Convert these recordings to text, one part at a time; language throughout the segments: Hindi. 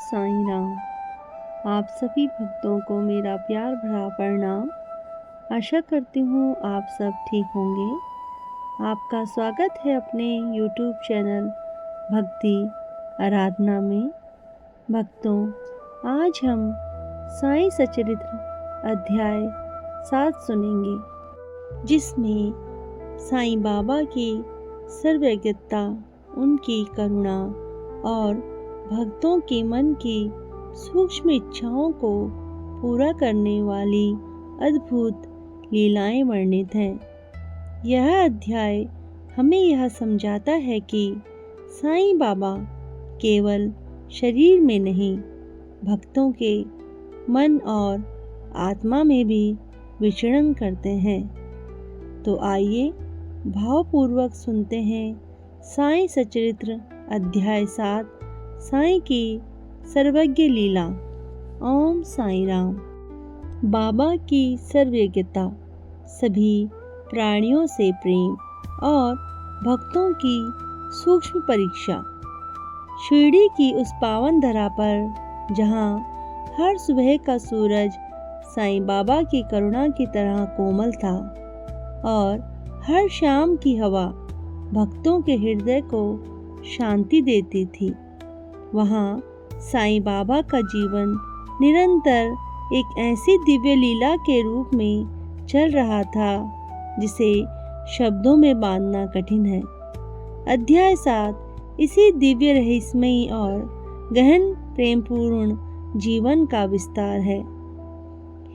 साईं राम। आप सभी भक्तों को मेरा प्यार भरा प्रणाम। आशा करती हूँ आप सब ठीक होंगे। आपका स्वागत है अपने YouTube चैनल भक्ति आराधना में। भक्तों, आज हम साईं सचरित्र अध्याय 7 सुनेंगे, जिसमें साईं बाबा की सर्वज्ञता, उनकी करुणा और भक्तों के मन की सूक्ष्म इच्छाओं को पूरा करने वाली अद्भुत लीलाएं वर्णित हैं। यह अध्याय हमें यह समझाता है कि साईं बाबा केवल शरीर में नहीं, भक्तों के मन और आत्मा में भी विचरण करते हैं। तो आइए भावपूर्वक सुनते हैं साईं सचरित्र अध्याय 7, साईं की सर्वज्ञ लीला। ओम साईं राम। बाबा की सर्वज्ञता, सभी प्राणियों से प्रेम और भक्तों की सूक्ष्म परीक्षा। शिरडी की उस पावन धरा पर जहाँ हर सुबह का सूरज साईं बाबा की करुणा की तरह कोमल था और हर शाम की हवा भक्तों के हृदय को शांति देती थी, वहाँ साईं बाबा का जीवन निरंतर एक ऐसी दिव्य लीला के रूप में चल रहा था जिसे शब्दों में बांधना कठिन है। अध्याय 7 इसी दिव्य रहस्यमयी और गहन प्रेमपूर्ण जीवन का विस्तार है।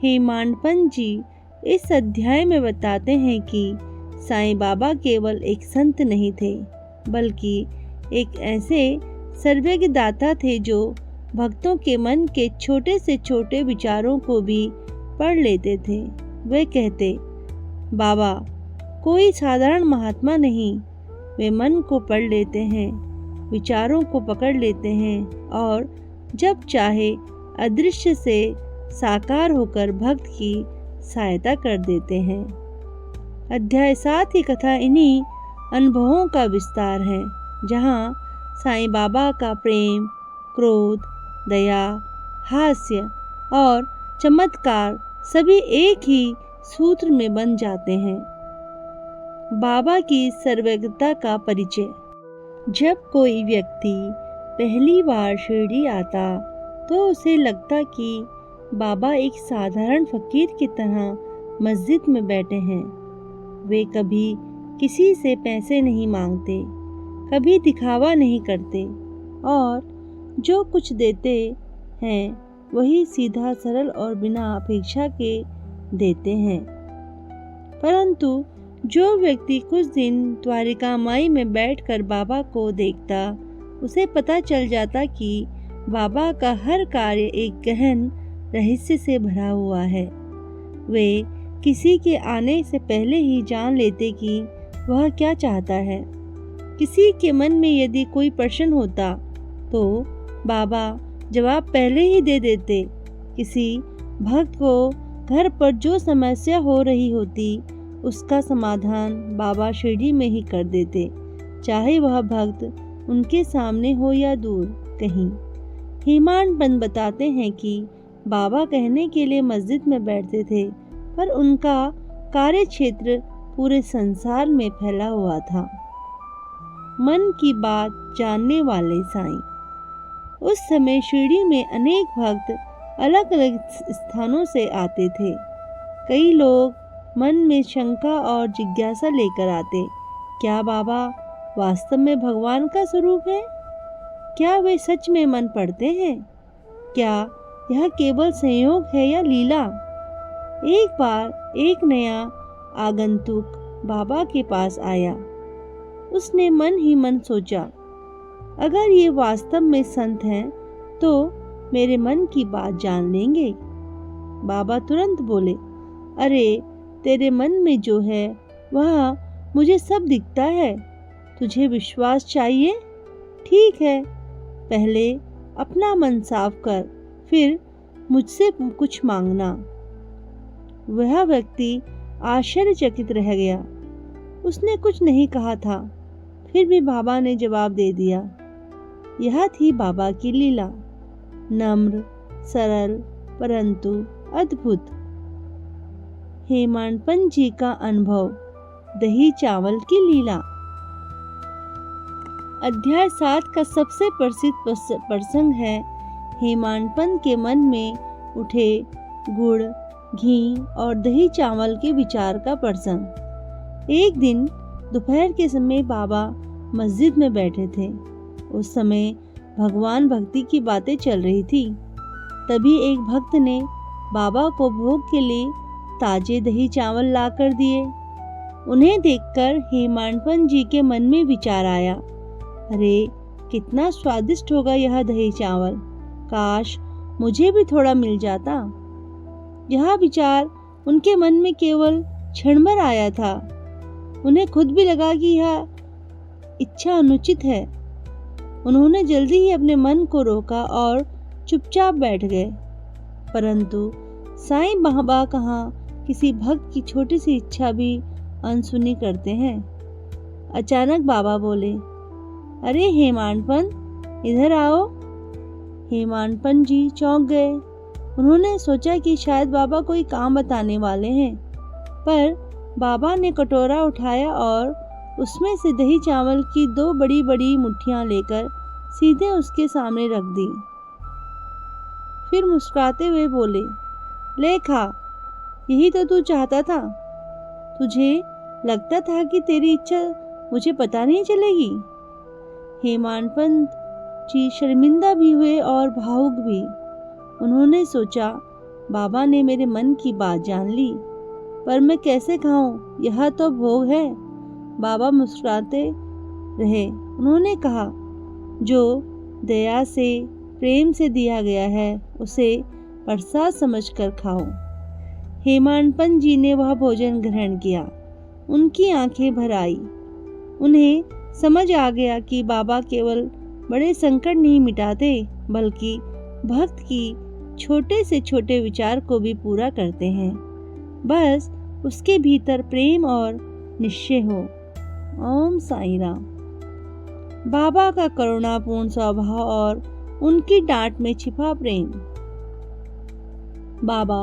हेमाडपंत जी इस अध्याय में बताते हैं कि साईं बाबा केवल एक संत नहीं थे, बल्कि एक ऐसे सर्वज्ञ दाता थे जो भक्तों के मन के छोटे से छोटे विचारों को भी पढ़ लेते थे। वे कहते, बाबा कोई साधारण महात्मा नहीं, वे मन को पढ़ लेते हैं, विचारों को पकड़ लेते हैं और जब चाहे अदृश्य से साकार होकर भक्त की सहायता कर देते हैं। अध्याय 7 की कथा इन्हीं अनुभवों का विस्तार है, जहाँ साईं बाबा का प्रेम, क्रोध, दया, हास्य और चमत्कार सभी एक ही सूत्र में बन जाते हैं। बाबा की सर्वज्ञता का परिचय। जब कोई व्यक्ति पहली बार शिरडी आता तो उसे लगता कि बाबा एक साधारण फकीर की तरह मस्जिद में बैठे हैं। वे कभी किसी से पैसे नहीं मांगते, कभी दिखावा नहीं करते और जो कुछ देते हैं वही सीधा सरल और बिना अपेक्षा के देते हैं। परंतु जो व्यक्ति कुछ दिन द्वारिका माई में बैठकर बाबा को देखता, उसे पता चल जाता कि बाबा का हर कार्य एक गहन रहस्य से भरा हुआ है। वे किसी के आने से पहले ही जान लेते कि वह क्या चाहता है। किसी के मन में यदि कोई प्रश्न होता तो बाबा जवाब पहले ही दे देते। किसी भक्त को घर पर जो समस्या हो रही होती, उसका समाधान बाबा शिरडी में ही कर देते, चाहे वह भक्त उनके सामने हो या दूर कहीं। हेमाडपंत बताते हैं कि बाबा कहने के लिए मस्जिद में बैठते थे, पर उनका कार्य क्षेत्र पूरे संसार में फैला हुआ था। मन की बात जानने वाले साईं। उस समय शिरडी में अनेक भक्त अलग अलग स्थानों से आते थे। कई लोग मन में शंका और जिज्ञासा लेकर आते, क्या बाबा वास्तव में भगवान का स्वरूप है? क्या वे सच में मन पढ़ते हैं? क्या यह केवल संयोग है या लीला? एक बार एक नया आगंतुक बाबा के पास आया। उसने मन ही मन सोचा, अगर ये वास्तव में संत हैं तो मेरे मन की बात जान लेंगे। बाबा तुरंत बोले, अरे तेरे मन में जो है वह मुझे सब दिखता है। तुझे विश्वास चाहिए? ठीक है, पहले अपना मन साफ कर, फिर मुझसे कुछ मांगना। वह व्यक्ति आश्चर्यचकित रह गया। उसने कुछ नहीं कहा था, फिर भी बाबा ने जवाब दे दिया। यह थी बाबा की लीला। नम्र, सरल परंतु अद्भुत। हेमाडपंत जी का अनुभव, दही चावल की लीला। अध्याय 7 का सबसे प्रसिद्ध प्रसंग है हेमाडपंत के मन में उठे गुड़, घी और दही चावल के विचार का प्रसंग। एक दिन दोपहर के समय बाबा मस्जिद में बैठे थे। उस समय भगवान भक्ति की बातें चल रही थी। तभी एक भक्त ने बाबा को भोग के लिए ताजे दही चावल ला कर दिए। उन्हें देखकर हेमाडपंत जी के मन में विचार आया, अरे कितना स्वादिष्ट होगा यह दही चावल, काश मुझे भी थोड़ा मिल जाता। यह विचार उनके मन में केवल क्षण भर आया था। उन्हें खुद भी लगा कि यह इच्छा अनुचित है। उन्होंने जल्दी ही अपने मन को रोका और चुपचाप बैठ गए। परंतु साईं बाबा कहाँ किसी भक्त की छोटी सी इच्छा भी अनसुनी करते हैं। अचानक बाबा बोले, अरे हेमाडपंत, इधर आओ। हेमाडपंत जी चौंक गए। उन्होंने सोचा कि शायद बाबा कोई काम बताने वाले हैं, पर बाबा ने कटोरा उठाया और उसमें से दही चावल की 2 बड़ी बड़ी मुट्ठियां लेकर सीधे उसके सामने रख दी। फिर मुस्कुराते हुए बोले, ले खा, यही तो तू चाहता था। तुझे लगता था कि तेरी इच्छा मुझे पता नहीं चलेगी। हेमाडपंत जी शर्मिंदा भी हुए और भावुक भी। उन्होंने सोचा, बाबा ने मेरे मन की बात जान ली, पर मैं कैसे खाऊं, यह तो भोग है। बाबा मुस्कुराते रहे। उन्होंने कहा, जो दया से प्रेम से दिया गया है उसे प्रसाद समझकर खाओ। हेमाडपंत जी ने वह भोजन ग्रहण किया। उनकी आंखें भर आई। उन्हें समझ आ गया कि बाबा केवल बड़े संकट नहीं मिटाते, बल्कि भक्त की छोटे से छोटे विचार को भी पूरा करते हैं, बस उसके भीतर प्रेम और निश्चय हो। ओम साईं राम। बाबा का करुणापूर्ण स्वभाव और उनकी डांट में छिपा प्रेम। बाबा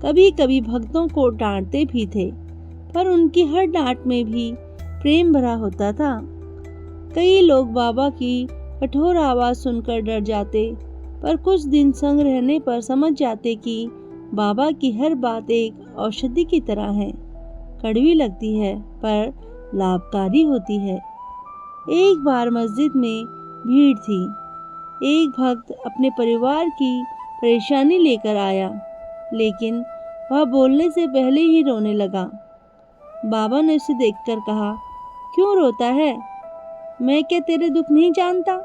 कभी कभी भक्तों को डांटते भी थे, पर उनकी हर डांट में भी प्रेम भरा होता था। कई लोग बाबा की कठोर आवाज सुनकर डर जाते, पर कुछ दिन संग रहने पर समझ जाते कि बाबा की हर बात एक औषधि की तरह है। कड़वी लगती है पर लाभकारी होती है। एक बार मस्जिद में भीड़ थी। एक भक्त अपने परिवार की परेशानी लेकर आया, लेकिन वह बोलने से पहले ही रोने लगा। बाबा ने उसे देखकर कहा, क्यों रोता है? मैं क्या तेरे दुख नहीं जानता?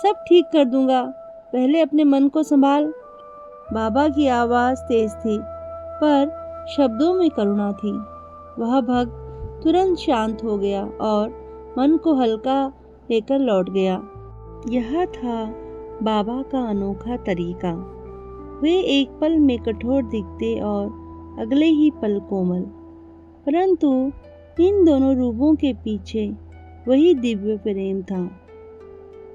सब ठीक कर दूंगा, पहले अपने मन को संभाल। बाबा की आवाज़ तेज थी, पर शब्दों में करुणा थी। वह भक्त तुरंत शांत हो गया और मन को हल्का लेकर लौट गया। यह था बाबा का अनोखा तरीका। वे एक पल में कठोर दिखते और अगले ही पल कोमल, परंतु इन दोनों रूपों के पीछे वही दिव्य प्रेम था।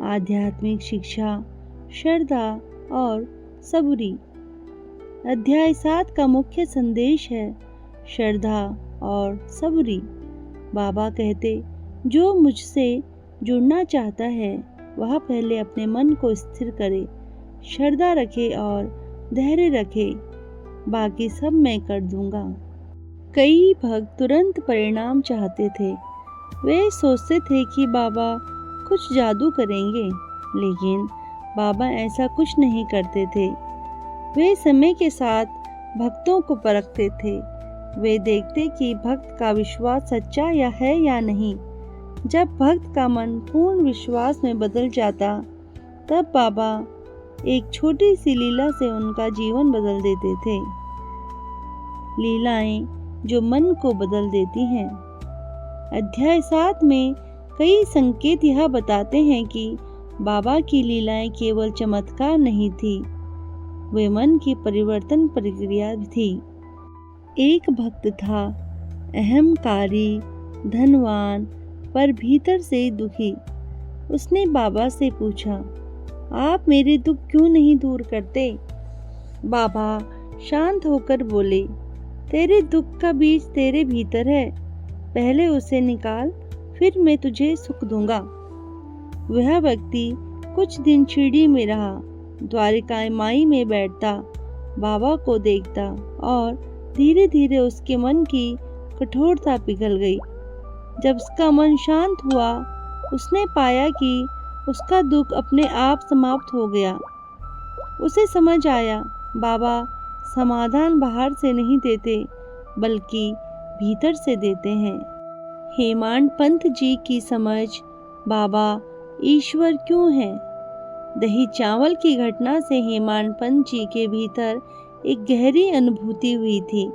आध्यात्मिक शिक्षा, श्रद्धा और सबूरी। अध्याय 7 का मुख्य संदेश है श्रद्धा और सबूरी। बाबा कहते, जो मुझसे जुड़ना चाहता है वह पहले अपने मन को स्थिर करे, श्रद्धा रखे और धैर्य रखे, बाकी सब मैं कर दूंगा। कई भक्त तुरंत परिणाम चाहते थे। वे सोचते थे कि बाबा कुछ जादू करेंगे, लेकिन बाबा ऐसा कुछ नहीं करते थे। वे समय के साथ भक्तों को परखते थे। वे देखते कि भक्त का विश्वास सच्चा है या नहीं। जब भक्त का मन पूर्ण विश्वास में बदल जाता, तब बाबा एक छोटी सी लीला से उनका जीवन बदल देते थे। लीलाएं जो मन को बदल देती हैं। अध्याय 7 में कई संकेत यह बताते हैं कि बाबा की लीलाएं केवल चमत्कार नहीं थी, वे मन की परिवर्तन प्रक्रिया थी। एक भक्त था, अहंकारी, धनवान, पर भीतर से दुखी। उसने बाबा से पूछा, आप मेरे दुख क्यों नहीं दूर करते? बाबा शांत होकर बोले, तेरे दुख का बीज तेरे भीतर है, पहले उसे निकाल, फिर मैं तुझे सुख दूंगा। वह व्यक्ति कुछ दिन शिरडी में रहा, द्वारिका माई में बैठता, बाबा को देखता और धीरे धीरे उसके मन की कठोरता पिघल गई। जब उसका मन शांत हुआ, उसने पाया कि उसका दुख अपने आप समाप्त हो गया। उसे समझ आया, बाबा समाधान बाहर से नहीं देते, बल्कि भीतर से देते हैं। हेमाड पंत जी की समझ, बाबा ईश्वर क्यों है? दही चावल की घटना से हेमाड पंत जी के भीतर एक गहरी अनुभूति हुई थी।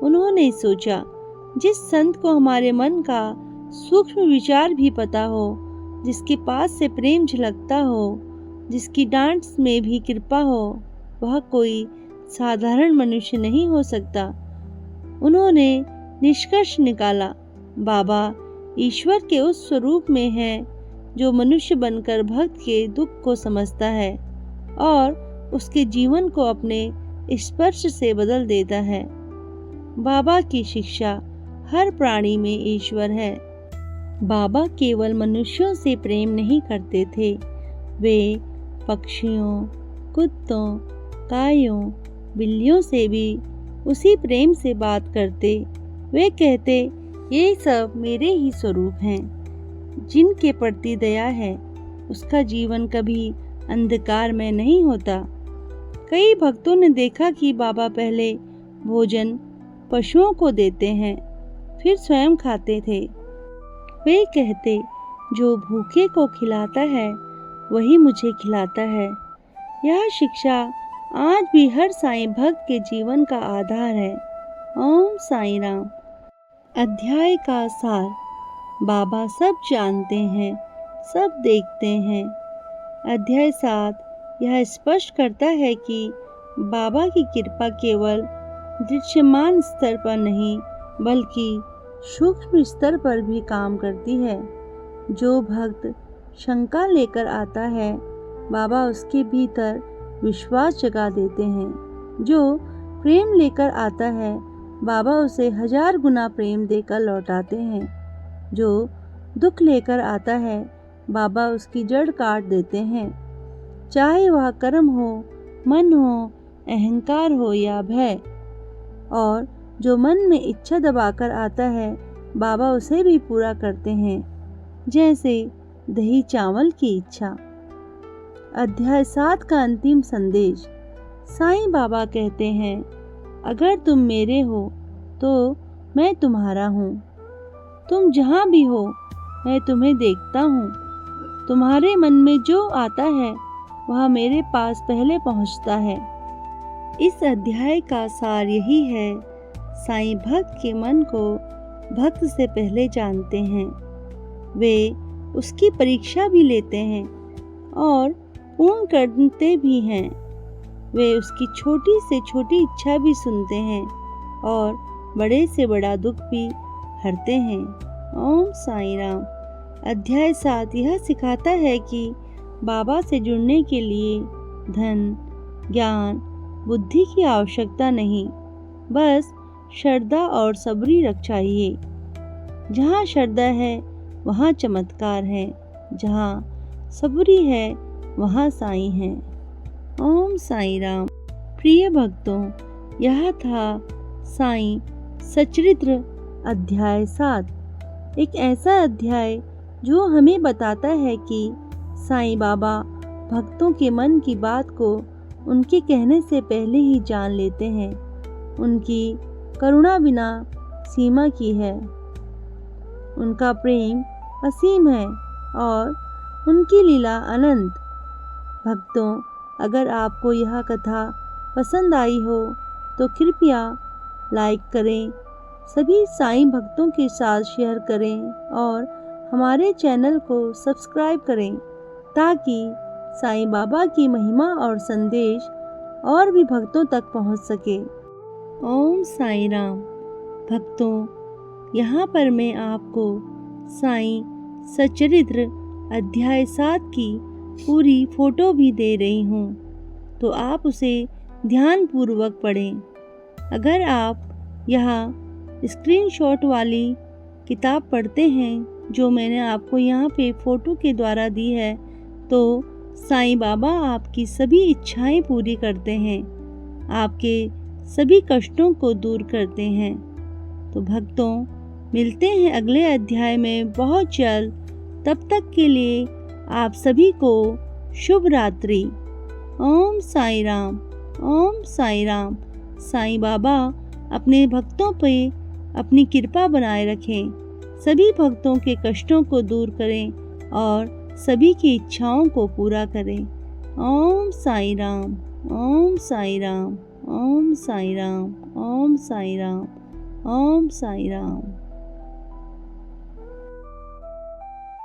उन्होंने सोचा, जिस संत को हमारे मन का सूक्ष्म विचार भी पता हो, जिसके पास से प्रेम झलकता हो, जिसकी डांट में भी कृपा हो, वह कोई साधारण मनुष्य नहीं हो सकता। उन्होंने निष्कर्ष निकाला, बाबा ईश्वर के उस स्वरूप में है जो मनुष्य बनकर भक्त के दुख को समझता है और उसके जीवन को अपने स्पर्श से बदल देता है। बाबा की शिक्षा, हर प्राणी में ईश्वर है। बाबा केवल मनुष्यों से प्रेम नहीं करते थे, वे पक्षियों, कुत्तों, गायों, बिल्लियों से भी उसी प्रेम से बात करते। वे कहते, ये सब मेरे ही स्वरूप हैं। जिनके प्रति दया है, उसका जीवन कभी अंधकार में नहीं होता। कई भक्तों ने देखा कि बाबा पहले भोजन पशुओं को देते हैं, फिर स्वयं खाते थे। वे कहते, जो भूखे को खिलाता है वही मुझे खिलाता है। यह शिक्षा आज भी हर साईं भक्त के जीवन का आधार है। ओम साईं राम। अध्याय का सार। बाबा सब जानते हैं, सब देखते हैं। अध्याय 7 यह स्पष्ट करता है कि बाबा की कृपा केवल दृश्यमान स्तर पर नहीं, बल्कि सूक्ष्म स्तर पर भी काम करती है। जो भक्त शंका लेकर आता है, बाबा उसके भीतर विश्वास जगा देते हैं। जो प्रेम लेकर आता है, बाबा उसे 1000 गुना प्रेम देकर लौटाते हैं। जो दुख लेकर आता है, बाबा उसकी जड़ काट देते हैं। चाहे वह कर्म हो, मन हो, अहंकार हो या भय। और जो मन में इच्छा दबाकर आता है, बाबा उसे भी पूरा करते हैं, जैसे दही चावल की इच्छा। अध्याय 7 का अंतिम संदेश। साईं बाबा कहते हैं, अगर तुम मेरे हो तो मैं तुम्हारा हूँ। तुम जहाँ भी हो, मैं तुम्हें देखता हूँ। तुम्हारे मन में जो आता है, वह मेरे पास पहले पहुँचता है। इस अध्याय का सार यही है, साईं भक्त के मन को भक्त से पहले जानते हैं। वे उसकी परीक्षा भी लेते हैं और पूर्ण करते भी हैं। वे उसकी छोटी से छोटी इच्छा भी सुनते हैं और बड़े से बड़ा दुख भी हरते हैं। ओम साईं राम। अध्याय 7 यह सिखाता है कि बाबा से जुड़ने के लिए धन, ज्ञान, बुद्धि की आवश्यकता नहीं, बस श्रद्धा और सबरी रख चाहिए। जहाँ श्रद्धा है वहाँ चमत्कार है, जहाँ सबरी है वहाँ साईं है। ओम साईं राम। प्रिय भक्तों, यह था साईं सच्चरित्र अध्याय 7। एक ऐसा अध्याय जो हमें बताता है कि साईं बाबा भक्तों के मन की बात को उनके कहने से पहले ही जान लेते हैं। उनकी करुणा बिना सीमा की है, उनका प्रेम असीम है और उनकी लीला अनंत। भक्तों, अगर आपको यह कथा पसंद आई हो तो कृपया लाइक करें, सभी साईं भक्तों के साथ शेयर करें और हमारे चैनल को सब्सक्राइब करें, ताकि साईं बाबा की महिमा और संदेश और भी भक्तों तक पहुंच सके। ओम साईं राम। भक्तों, यहाँ पर मैं आपको साईं सच्चरित्र अध्याय 7 की पूरी फ़ोटो भी दे रही हूँ, तो आप उसे ध्यानपूर्वक पढ़ें। अगर आप यहाँ स्क्रीनशॉट वाली किताब पढ़ते हैं जो मैंने आपको यहाँ पे फ़ोटो के द्वारा दी है, तो साईं बाबा आपकी सभी इच्छाएं पूरी करते हैं, आपके सभी कष्टों को दूर करते हैं। तो भक्तों, मिलते हैं अगले अध्याय में बहुत जल्द। तब तक के लिए आप सभी को शुभ रात्रि। ओम साईं राम, ओम साईं राम। साईं बाबा अपने भक्तों पे अपनी कृपा बनाए रखें, सभी भक्तों के कष्टों को दूर करें और सभी की इच्छाओं को पूरा करें। ओम साईं राम, ओम साईं राम, ओम साईं राम, ओम साईं राम, ओम साईं राम।